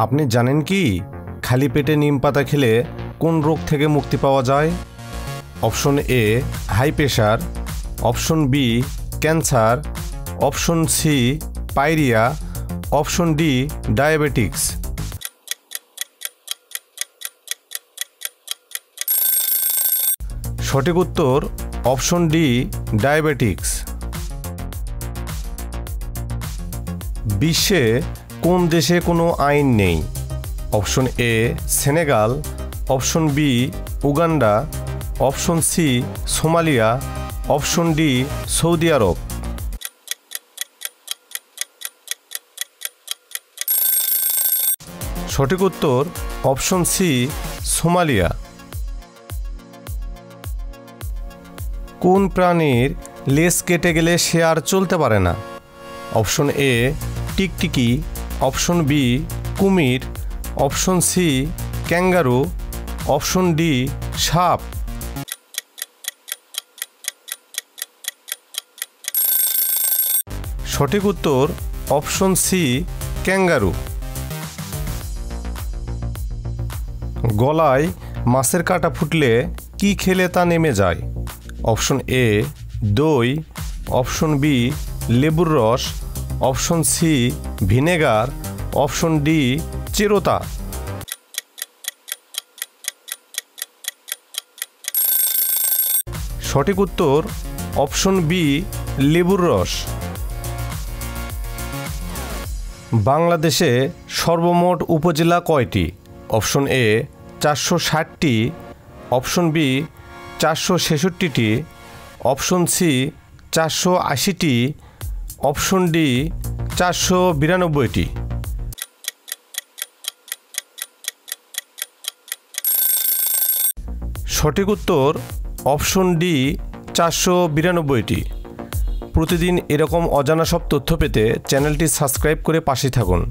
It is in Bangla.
আপনি জানেন কি খালি পেটে নিম পাতা খেলে কোন রোগ থেকে মুক্তি পাওয়া যায়? Option A high pressure, option B cancer, option C pyorrhoea, option D diabetics. সঠিক উত্তর অপশন ডি ডায়াবেটিক্স। বিশ্বে কোন দেশে কোনো আইন নেই? Option A Senegal, option B Uganda, option C Somalia, option D সৌদি আরব। সঠিক উত্তর অপশন সি সোমালিয়া। কোন প্রাণীর লেজ কেটে গেলে সে আর চলতে পারে না? অপশন এ টিকটিকি, অপশন বি কুমির, option C kangaroo, option D সাপ। সঠিক উত্তর অপশন সি ক্যাঙ্গারু। গলায় মাছের কাঁটা ফুটলে কি খেলে তা নেমে যায়? অপশন এ দই, অপশন বি লেবুর রস, option C vinegar, option D চিরতা। সঠিক উত্তর অপশন বি লেবুর রস। বাংলাদেশে সর্বমোট উপজেলা কয়টি? অপশন এ 460টি, অপশন বি 466টি, অপশন সি 480টি, অপশন ডি 492টি। সঠিক উত্তর অপশন ডি 492টি। প্রতিদিন এরকম অজানা সব তথ্য পেতে চ্যানেলটি সাবস্ক্রাইব করে পাশে থাকুন।